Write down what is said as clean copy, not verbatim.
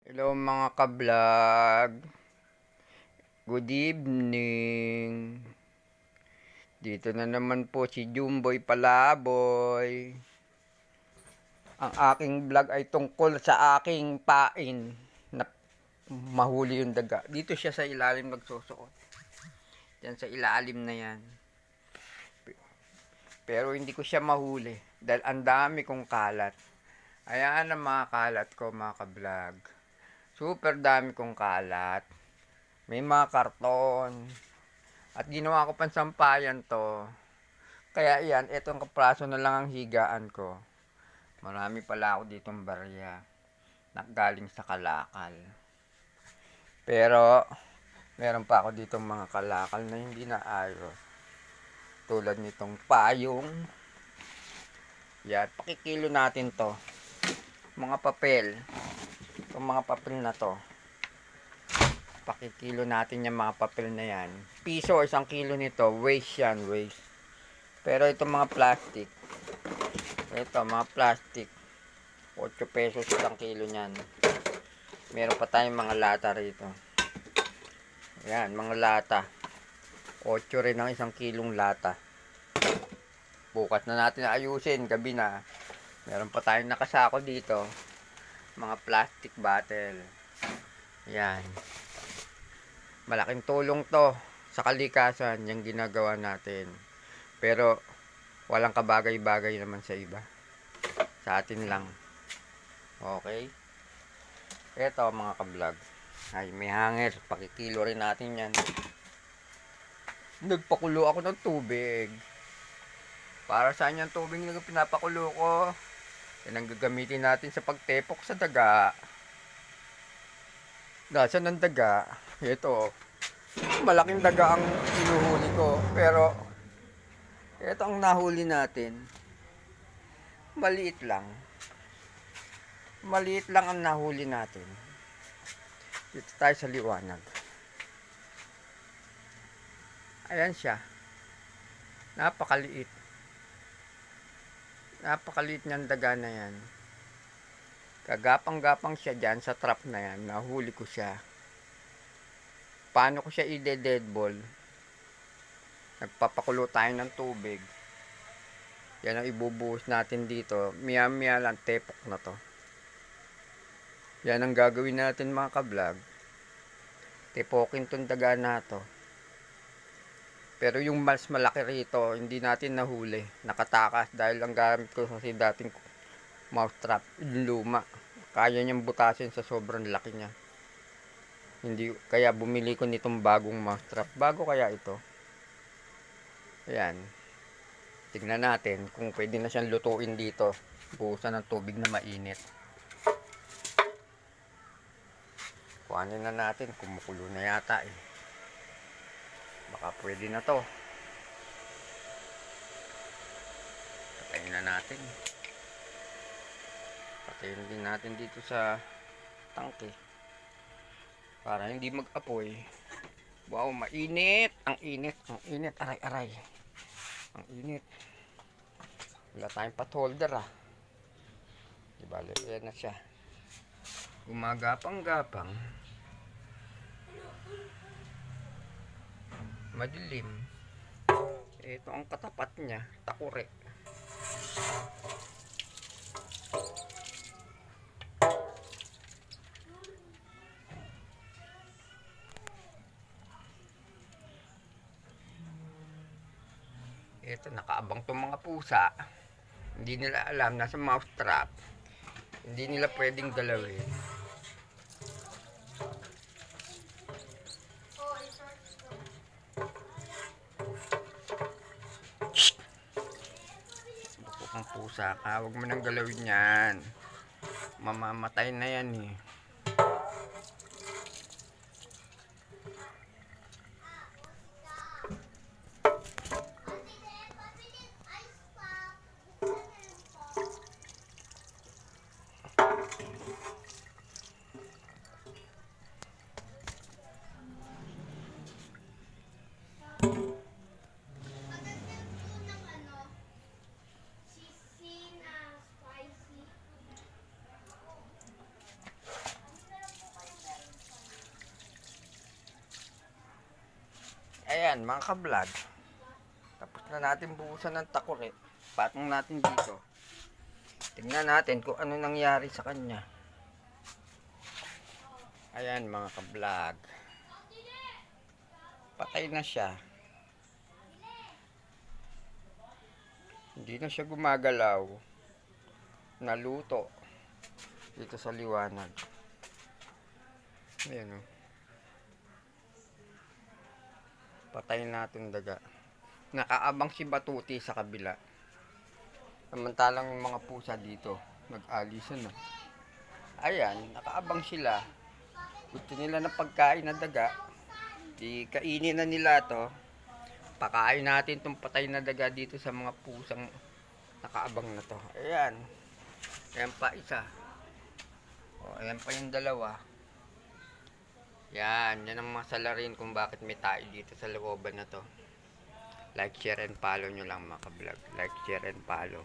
Hello mga ka-vlog. Good evening. Dito na naman po si Jumboy Palaboy. Ang aking vlog ay tungkol sa aking pain na mahuli yung daga. Dito siya sa ilalim nagsusuot. Yan sa ilalim na yan. Pero hindi ko siya mahuli dahil ang dami kong kalat. Ayan ang mga kalat ko mga ka-vlog. Super dami kong kalat. May mga karton. At ginawa ko pansampayan to. Kaya yan, itong kapraso na lang ang higaan ko. Marami pala ako ditong barya. Nakgaling sa kalakal. Pero, meron pa ako ditong mga kalakal na hindi na ayos. Tulad nitong payong. Yan, pakikilo natin to. Mga papel. Itong mga papel na to. Pakikilo natin yung mga papel na yan. Piso or 1 kilo nito, waste yan, waste. Pero itong mga plastic, ito mga plastic, 8 pesos 1 kilo nyan. Meron pa tayong mga lata rito. Ayan, mga lata. 8 rin ang 1 kilong lata. Bukas na natin ayusin, gabi na. Meron pa tayong nakasako dito. Mga plastic bottle. Ayan. Malaking tulong to sa kalikasan yung ginagawa natin. Pero walang kabagay-bagay naman sa iba. Sa atin lang. Okay? Eto mga ka-vlog. Ay, may hanger. Pakikilo rin natin yan. Nagpakulo ako ng tubig. Para saan yung tubig na pinapakulo ko? Yan ang gagamitin natin sa pagtepok sa daga. Nasaan ang daga? Ito. Malaking daga ang inuhuli ko. Pero, ito ang nahuli natin. Maliit lang. Maliit lang ang nahuli natin. Dito tayo sa liwanag. Ayan siya. Napakaliit. Napakaliit niyang daga na yan. Kagapang-gapang siya dyan sa trap na yan. Nahuli ko siya. Paano ko siya i-deadball? Nagpapakulo tayo ng tubig. Yan ang ibubuhos natin dito. Miya-miya lang tepok na to. Yan ang gagawin natin mga ka-vlog. Tepokin tong daga na to. Pero yung mas malaki rito, hindi natin nahuli. Nakatakas dahil ang gamit ko kasi dating mousetrap, luma. Kaya niyang butasin sa sobrang laki niya. Hindi, kaya bumili ko nitong bagong mousetrap. Bago kaya ito. Ayan. Tignan natin kung pwede na siyang lutuin dito. Buhusan ng tubig na mainit. Kuhanin na natin. Kumukulo na yata eh. Baka pwede na to. Patayin na natin. Patayin din natin dito sa tangke. Para hindi mag-apoy. Wow, mainit. Ang init. Ang init. Aray-aray. Ang init. Wala tayong pot holder ah. Ibalik. Ayan na siya. Gumagapang-gapang. Madilim. Ito ang katapat niya. Takure. Ito, nakaabang tong mga pusa. Hindi nila alam, nasa mousetrap. Hindi nila pwedeng galawin. Bukok ang pusa ka, huwag mo nang galawin yan. Mamamatay na yan eh. Ayan, mga ka-vlog. Tapos na natin buhusan ng takore. Patong natin dito. Tingnan natin kung ano nangyari sa kanya. Ayan, mga ka-vlog. Patay na siya. Hindi na siya gumagalaw. Naluto. Dito sa liwanag. Ayan o. Patay natin daga. Nakaabang si Batuti sa kabila. Samantalang yung mga pusa dito, nag-alisan na. Ayan, nakaabang sila. Gusto nila ng pagkain na daga. Di kainin na nila to. Pakain natin tong patay na daga dito sa mga pusang nakaabang na to. Ayan. Ayan pa isa. O, ayan pa yung dalawa. Yan ang mga salarin kung bakit may tayo dito sa looban na to. Like, share, and follow nyo lang mga ka-vlog. Like, share, and follow.